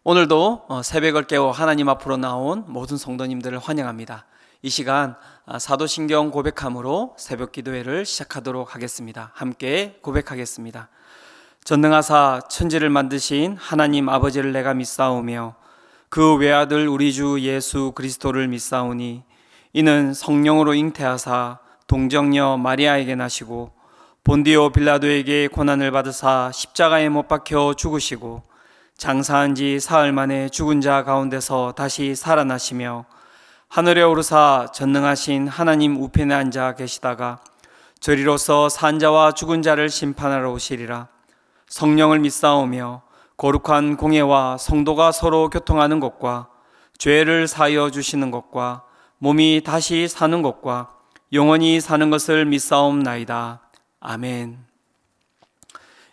오늘도 새벽을 깨워 하나님 앞으로 나온 모든 성도님들을 환영합니다. 이 시간 사도신경 고백함으로 새벽 기도회를 시작하도록 하겠습니다. 함께 고백하겠습니다. 전능하사 천지를 만드신 하나님 아버지를 내가 믿사오며 그 외아들 우리 주 예수 그리스도를 믿사오니 이는 성령으로 잉태하사 동정녀 마리아에게 나시고 본디오 빌라도에게 고난을 받으사 십자가에 못 박혀 죽으시고 장사한 지 사흘 만에 죽은 자 가운데서 다시 살아나시며 하늘에 오르사 전능하신 하나님 우편에 앉아 계시다가 저리로서 산 자와 죽은 자를 심판하러 오시리라. 성령을 믿사오며 거룩한 공예와 성도가 서로 교통하는 것과 죄를 사하여 주시는 것과 몸이 다시 사는 것과 영원히 사는 것을 믿사옵나이다. 아멘.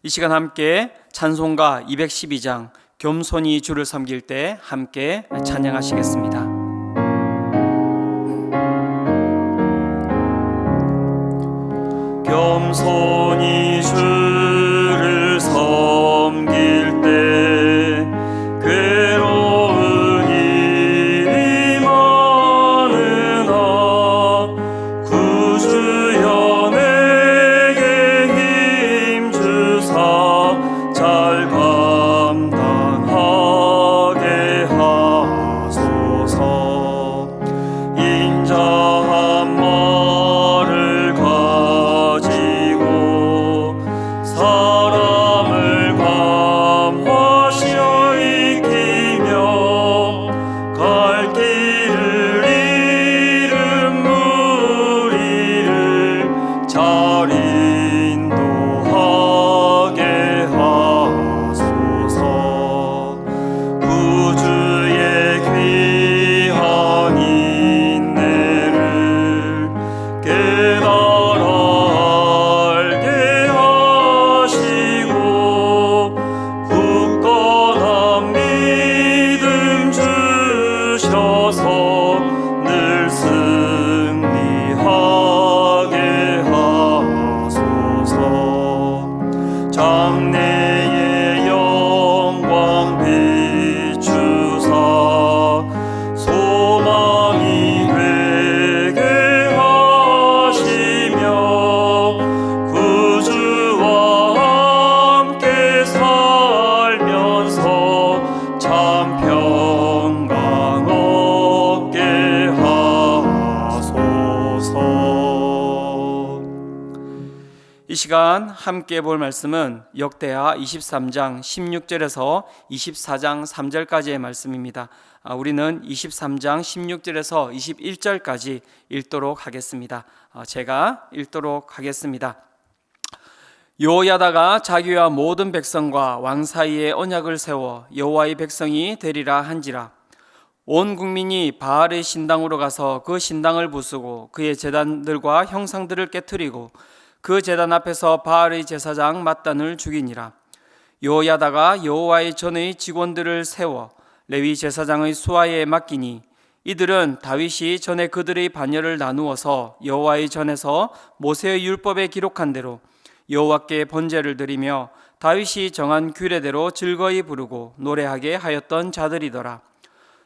이 시간 함께 찬송가 212장 겸손히 주를 섬길 때 함께 찬양하시겠습니다. 겸손히 주를 섬길 때 괴로운 일이 많으나 구주여 내게 힘 주사 잘 감당하게 하소서. 인자한 말을 가지고 사람을 감화시어 익히며 갈 길을 잃은 무리를 잘 인도하게 하소서. 구주의 귀한 인내를 깨달아 알게 하시고 굳건한 믿음 주셔서 늘 승리하게 하소서. 장래의 영광 비추사 소망이 되게 하시며 구주와 함께 살면서 참 평강 얻게 하소서. 이 시간 함께 볼 말씀은 역대하 23장 16절에서 24장 3절까지의 말씀입니다. 우리는 23장 16절에서 21절까지 읽도록 하겠습니다. 제가 읽도록 하겠습니다. 여호야다가 자기와 모든 백성과 왕 사이에 언약을 세워 여호와의 백성이 되리라 한지라. 온 국민이 바알의 신당으로 가서 그 신당을 부수고 그의 제단들과 형상들을 깨트리고 그 제단 앞에서 바알의 제사장 mat단을 죽이니라. 여호야다가 여호와의 전의 직원들을 세워 레위 제사장의 수하에 맡기니 이들은 다윗이 전에 그들의 반열을 나누어서 여호와의 전에서 모세의 율법에 기록한 대로 여호와께 번제를 드리며 다윗이 정한 규례대로 즐거이 부르고 노래하게 하였던 자들이더라.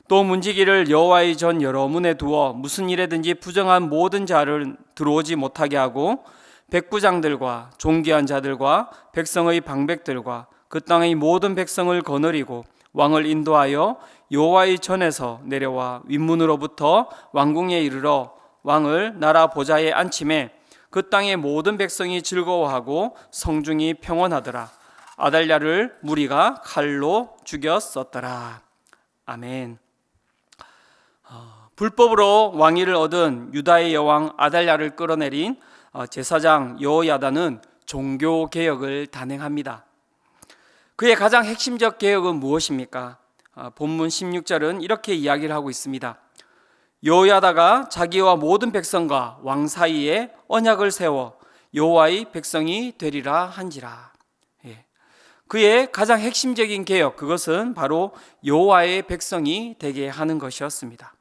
또 문지기를 여호와의 전 여러 문에 두어 무슨 일에든지 부정한 모든 자를 들어오지 못하게 하고 백부장들과 존귀한 자들과 백성의 방백들과 그 땅의 모든 백성을 거느리고 왕을 인도하여 여호와의 전에서 내려와 윗문으로부터 왕궁에 이르러 왕을 나라 보좌에 앉히매 그 땅의 모든 백성이 즐거워하고 성중이 평온하더라. 아달랴를 무리가 칼로 죽였었더라. 아멘. 불법으로 왕위를 얻은 유다의 여왕 아달랴를 끌어내린 제사장 여호야다는 종교 개혁을 단행합니다. 그의 가장 핵심적 개혁은 무엇입니까? 본문 16절은 이렇게 이야기를 하고 있습니다. 여호야다가 자기와 모든 백성과 왕 사이에 언약을 세워 여호와의 백성이 되리라 한지라. 그의 가장 핵심적인 개혁, 그것은 바로 여호와의 백성이 되게 하는 것이었습니다.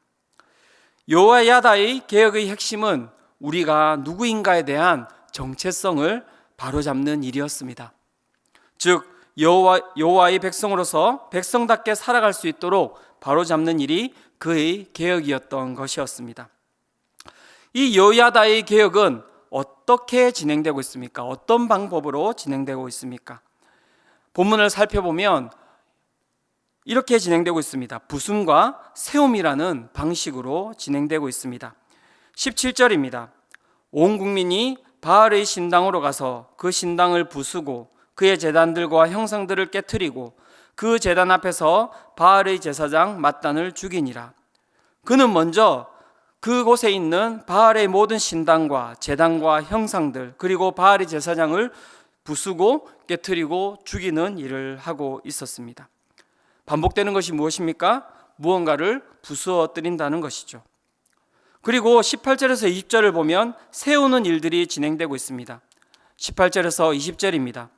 여호야다의 개혁의 핵심은 우리가 누구인가에 대한 정체성을 바로잡는 일이었습니다. 즉 여호와의 백성으로서 백성답게 살아갈 수 있도록 바로잡는 일이 그의 개혁이었던 것이었습니다. 이 여호야다의 개혁은 어떻게 진행되고 있습니까? 어떤 방법으로 진행되고 있습니까? 본문을 살펴보면 이렇게 진행되고 있습니다. 부순과 세움이라는 방식으로 진행되고 있습니다. 17절입니다. 온 국민이 바알의 신당으로 가서 그 신당을 부수고 그의 제단들과 형상들을 깨트리고 그 제단 앞에서 바알의 제사장 맏단을 죽이니라. 그는 먼저 그곳에 있는 바알의 모든 신당과 제단과 형상들 그리고 바알의 제사장을 부수고 깨트리고 죽이는 일을 하고 있었습니다. 반복되는 것이 무엇입니까? 무언가를 부수어뜨린다는 것이죠. 그리고 18절에서 20절을 보면 세우는 일들이 진행되고 있습니다. 18절에서 20절입니다.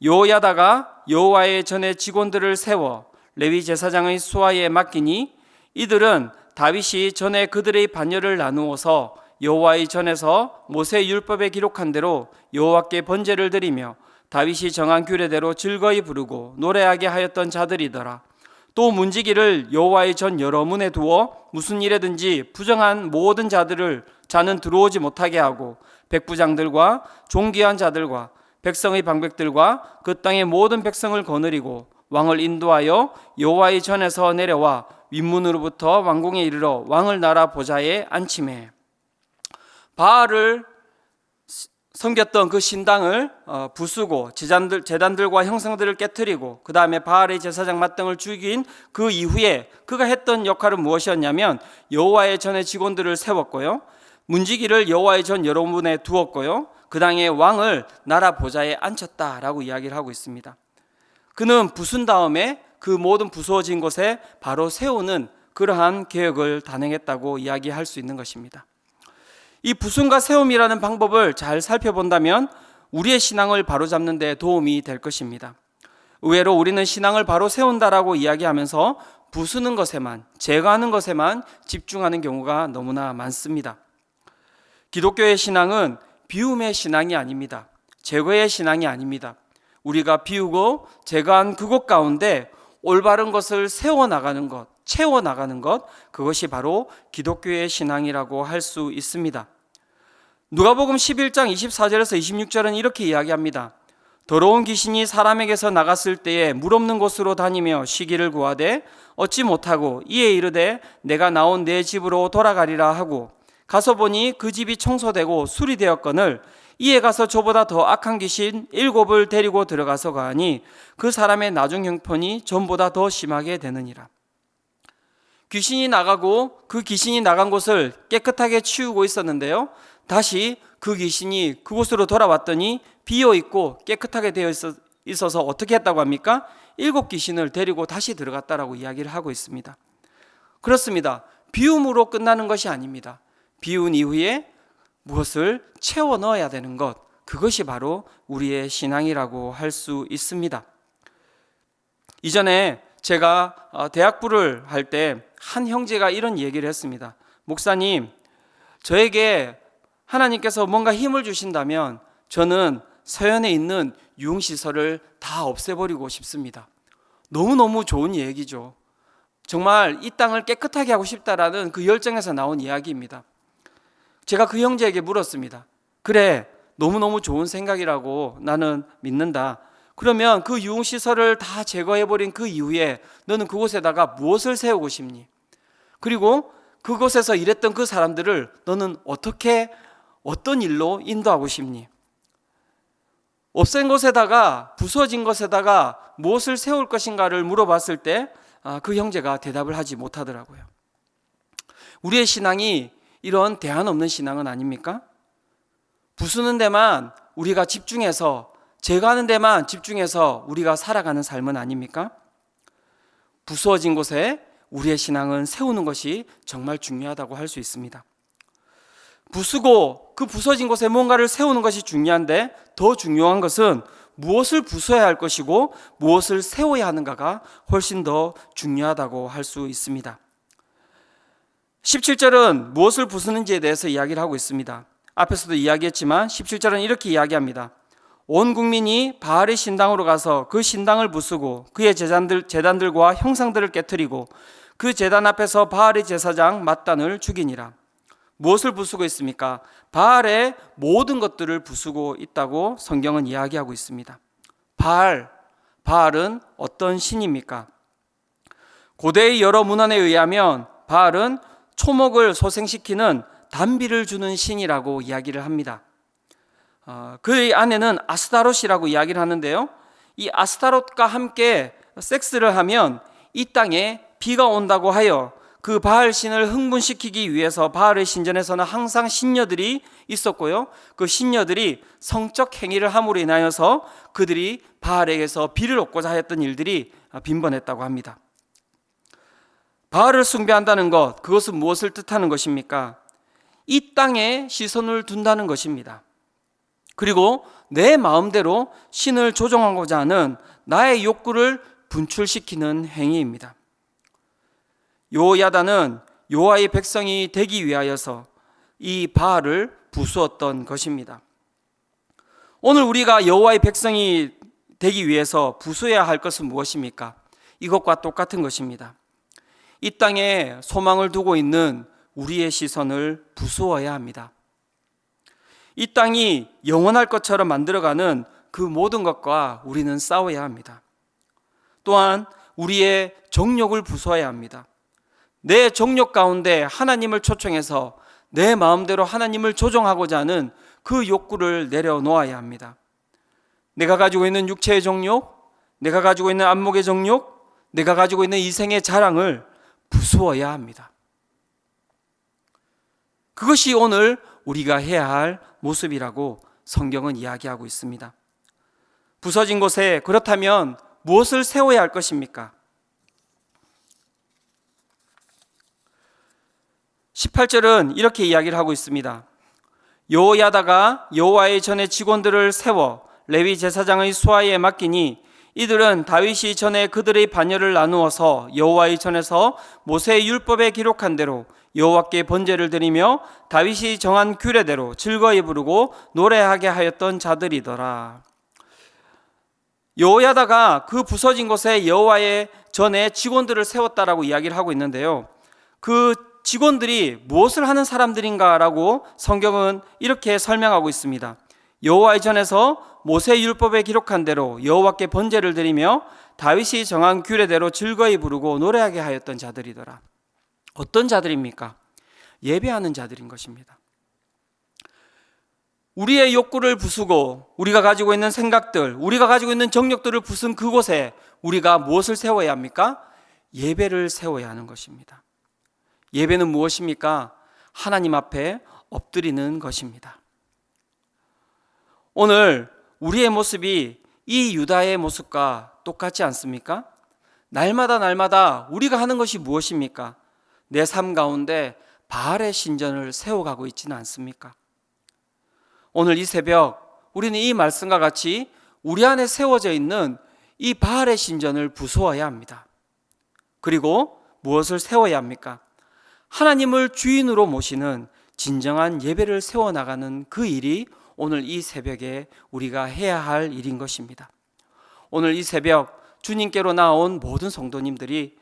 여호야다가 여호와의 전에 직원들을 세워 레위 제사장의 수하에 맡기니 이들은 다윗이 전에 그들의 반열을 나누어서 여호와의 전에서 모세 율법에 기록한 대로 여호와께 번제를 드리며 다윗이 정한 규례대로 즐거이 부르고 노래하게 하였던 자들이더라. 또 문지기를 여호와의 전 여러 문에 두어 무슨 일에든지 부정한 모든 자는 들어오지 못하게 하고 백부장들과 존귀한 자들과 백성의 방백들과 그 땅의 모든 백성을 거느리고 왕을 인도하여 여호와의 전에서 내려와 윗문으로부터 왕궁에 이르러 왕을 나라 보좌에 앉히매. 바알을 섬겼던 그 신당을 부수고 제단들과 형상들을 깨뜨리고 그 다음에 바알의 제사장 맏등을 죽인 그 이후에 그가 했던 역할은 무엇이었냐면 여호와의 전에 직원들을 세웠고요, 문지기를 여호와의 전 여러분에 두었고요, 그 당의 왕을 나라 보좌에 앉혔다라고 이야기를 하고 있습니다. 그는 부순 다음에 그 모든 부수어진 곳에 바로 세우는 그러한 개혁을 단행했다고 이야기할 수 있는 것입니다. 이 부순과 세움이라는 방법을 잘 살펴본다면 우리의 신앙을 바로잡는 데 도움이 될 것입니다. 의외로 우리는 신앙을 바로 세운다라고 이야기하면서 부수는 것에만, 제거하는 것에만 집중하는 경우가 너무나 많습니다. 기독교의 신앙은 비움의 신앙이 아닙니다. 제거의 신앙이 아닙니다. 우리가 비우고 제거한 그곳 가운데 올바른 것을 세워나가는 것, 채워나가는 것, 그것이 바로 기독교의 신앙이라고 할 수 있습니다. 누가복음 11장 24절에서 26절은 이렇게 이야기합니다. 더러운 귀신이 사람에게서 나갔을 때에 물 없는 곳으로 다니며 쉬기를 구하되 얻지 못하고 이에 이르되 내가 나온 내 집으로 돌아가리라 하고 가서 보니 그 집이 청소되고 수리되었거늘 이에 가서 저보다 더 악한 귀신 7을 데리고 들어가서 가니 그 사람의 나중 형편이 전보다 더 심하게 되느니라. 귀신이 나가고 그 귀신이 나간 곳을 깨끗하게 치우고 있었는데요, 다시 그 귀신이 그곳으로 돌아왔더니 비어있고 깨끗하게 되어 있어서 어떻게 했다고 합니까? 7 귀신을 데리고 다시 들어갔다라고 이야기를 하고 있습니다. 그렇습니다. 비움으로 끝나는 것이 아닙니다. 비운 이후에 무엇을 채워 넣어야 되는 것, 그것이 바로 우리의 신앙이라고 할 수 있습니다. 이전에 제가 대학부를 할 때 한 형제가 이런 얘기를 했습니다. 목사님, 저에게 하나님께서 뭔가 힘을 주신다면 저는 서현에 있는 유흥시설을 다 없애버리고 싶습니다. 너무너무 좋은 얘기죠. 정말 이 땅을 깨끗하게 하고 싶다라는 그 열정에서 나온 이야기입니다. 제가 그 형제에게 물었습니다. 그래, 너무너무 좋은 생각이라고 나는 믿는다. 그러면 그 유흥시설을 다 제거해버린 그 이후에 너는 그곳에다가 무엇을 세우고 싶니? 그리고 그곳에서 일했던 그 사람들을 너는 어떤 일로 인도하고 싶니? 없앤 곳에다가, 부서진 것에다가 무엇을 세울 것인가를 물어봤을 때 그 형제가 대답을 하지 못하더라고요. 우리의 신앙이 이런 대안 없는 신앙은 아닙니까? 부수는 데만 우리가 집중해서, 제거하는 데만 집중해서 우리가 살아가는 삶은 아닙니까? 부수어진 곳에 우리의 신앙은 세우는 것이 정말 중요하다고 할 수 있습니다. 부수고 그 부서진 곳에 뭔가를 세우는 것이 중요한데 더 중요한 것은 무엇을 부숴야 할 것이고 무엇을 세워야 하는가가 훨씬 더 중요하다고 할 수 있습니다. 17절은 무엇을 부수는지에 대해서 이야기를 하고 있습니다. 앞에서도 이야기했지만 17절은 이렇게 이야기합니다. 온 국민이 바알의 신당으로 가서 그 신당을 부수고 그의 제단들과 형상들을 깨뜨리고 그 제단 앞에서 바알의 제사장 맏단을 죽이니라. 무엇을 부수고 있습니까? 바알의 모든 것들을 부수고 있다고 성경은 이야기하고 있습니다. 바알은 어떤 신입니까? 고대의 여러 문헌에 의하면 바알은 초목을 소생시키는 단비를 주는 신이라고 이야기를 합니다. 그의 아내는 아스타롯이라고 이야기를 하는데요, 이 아스타롯과 함께 섹스를 하면 이 땅에 비가 온다고 하여 그 바알 신을 흥분시키기 위해서 바알의 신전에서는 항상 신녀들이 있었고요, 그 신녀들이 성적 행위를 함으로 인하여서 그들이 바알에게서 비를 얻고자 하였던 일들이 빈번했다고 합니다. 바알을 숭배한다는 것, 그것은 무엇을 뜻하는 것입니까? 이 땅에 시선을 둔다는 것입니다. 그리고 내 마음대로 신을 조종하고자 하는 나의 욕구를 분출시키는 행위입니다. 여호야다는 여호와의 백성이 되기 위하여서 이 바알을 부수었던 것입니다. 오늘 우리가 여호와의 백성이 되기 위해서 부수어야 할 것은 무엇입니까? 이것과 똑같은 것입니다. 이 땅에 소망을 두고 있는 우리의 시선을 부수어야 합니다. 이 땅이 영원할 것처럼 만들어가는 그 모든 것과 우리는 싸워야 합니다. 또한 우리의 정욕을 부수어야 합니다. 내 정욕 가운데 하나님을 초청해서 내 마음대로 하나님을 조종하고자 하는 그 욕구를 내려놓아야 합니다. 내가 가지고 있는 육체의 정욕, 내가 가지고 있는 안목의 정욕, 내가 가지고 있는 이생의 자랑을 부수어야 합니다. 그것이 오늘 우리가 해야 할 모습이라고 성경은 이야기하고 있습니다. 부서진 곳에 그렇다면 무엇을 세워야 할 것입니까? 18절은 이렇게 이야기를 하고 있습니다. 여호야다가 여호와의 전에 직원들을 세워 레위 제사장의 수하에 맡기니 이들은 다윗이 전에 그들의 반열을 나누어서 여호와의 전에서 모세의 율법에 기록한 대로 여호와께 번제를 드리며 다윗이 정한 규례대로 즐거이 부르고 노래하게 하였던 자들이더라. 여호야다가 그 부서진 곳에 여호와의 전에 직원들을 세웠다라고 이야기를 하고 있는데요, 그 직원들이 무엇을 하는 사람들인가라고 성경은 이렇게 설명하고 있습니다. 여호와의 전에서 모세의 율법에 기록한 대로 여호와께 번제를 드리며 다윗이 정한 규례대로 즐거이 부르고 노래하게 하였던 자들이더라. 어떤 자들입니까? 예배하는 자들인 것입니다. 우리의 욕구를 부수고 우리가 가지고 있는 생각들, 우리가 가지고 있는 정욕들을 부순 그곳에 우리가 무엇을 세워야 합니까? 예배를 세워야 하는 것입니다. 예배는 무엇입니까? 하나님 앞에 엎드리는 것입니다. 오늘 우리의 모습이 이 유다의 모습과 똑같지 않습니까? 날마다 우리가 하는 것이 무엇입니까? 내 삶 가운데 바알의 신전을 세워가고 있지는 않습니까? 오늘 이 새벽 우리는 이 말씀과 같이 우리 안에 세워져 있는 이 바알의 신전을 부수어야 합니다. 그리고 무엇을 세워야 합니까? 하나님을 주인으로 모시는 진정한 예배를 세워나가는 그 일이 오늘 이 새벽에 우리가 해야 할 일인 것입니다. 오늘 이 새벽 주님께로 나온 모든 성도님들이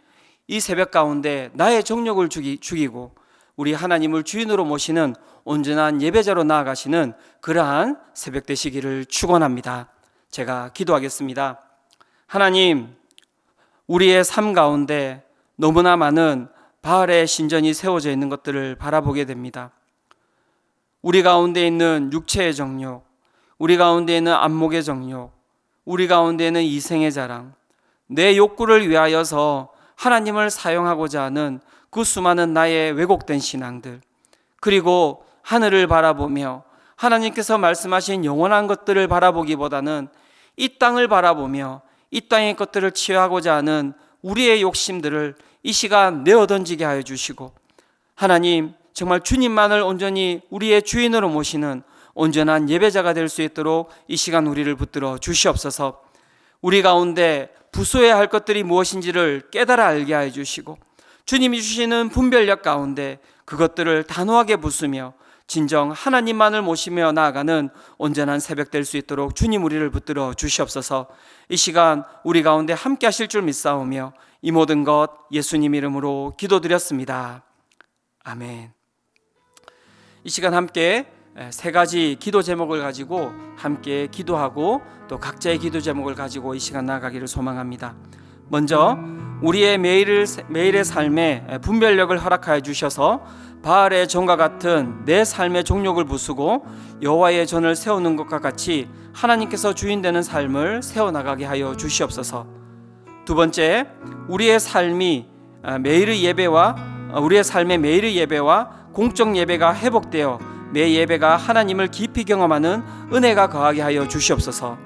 이 새벽 가운데 나의 정욕을 죽이고 우리 하나님을 주인으로 모시는 온전한 예배자로 나아가시는 그러한 새벽 되시기를 축원합니다. 제가 기도하겠습니다. 하나님, 우리의 삶 가운데 너무나 많은 바알의 신전이 세워져 있는 것들을 바라보게 됩니다. 우리 가운데 있는 육체의 정욕, 우리 가운데 있는 안목의 정욕, 우리 가운데 있는 이생의 자랑, 내 욕구를 위하여서 하나님을 사용하고자 하는 그 수많은 나의 왜곡된 신앙들, 그리고 하늘을 바라보며 하나님께서 말씀하신 영원한 것들을 바라보기보다는 이 땅을 바라보며 이 땅의 것들을 취하고자 하는 우리의 욕심들을 이 시간 내어 던지게 하여 주시고, 하나님 정말 주님만을 온전히 우리의 주인으로 모시는 온전한 예배자가 될 수 있도록 이 시간 우리를 붙들어 주시옵소서. 우리 가운데 부수어야 할 것들이 무엇인지를 깨달아 알게 하여 주시고, 주님이 주시는 분별력 가운데 그것들을 단호하게 부수며 진정 하나님만을 모시며 나아가는 온전한 새벽 될 수 있도록 주님 우리를 붙들어 주시옵소서. 이 시간 우리 가운데 함께 하실 줄 믿사오며 이 모든 것 예수님 이름으로 기도드렸습니다. 아멘. 이 시간 함께 세 가지 기도 제목을 가지고 함께 기도하고 또 각자의 기도 제목을 가지고 이 시간 나아가기를 소망합니다. 먼저 우리의 매일의 삶에 분별력을 허락하여 주셔서 바알의 전과 같은 내 삶의 종욕을 부수고 여호와의 전을 세우는 것과 같이 하나님께서 주인되는 삶을 세워나가게 하여 주시옵소서. 두 번째, 우리의 삶의 매일의 예배와 공적 예배가 회복되어 매 예배가 하나님을 깊이 경험하는 은혜가 거하게 하여 주시옵소서.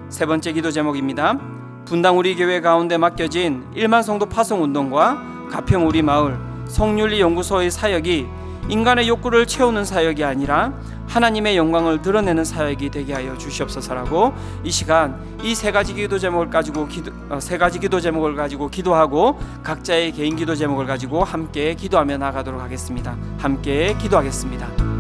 세 번째 기도 제목입니다. 분당 우리 교회 가운데 맡겨진 1만 성도 파송 운동과 가평 우리 마을 성윤리 연구소의 사역이 인간의 욕구를 채우는 사역이 아니라 하나님의 영광을 드러내는 사역이 되게 하여 주시옵소서라고 이 시간 이 세 가지 기도 제목을 가지고 기도하고 각자의 개인 기도 제목을 가지고 함께 기도하며 나가도록 하겠습니다. 함께 기도하겠습니다.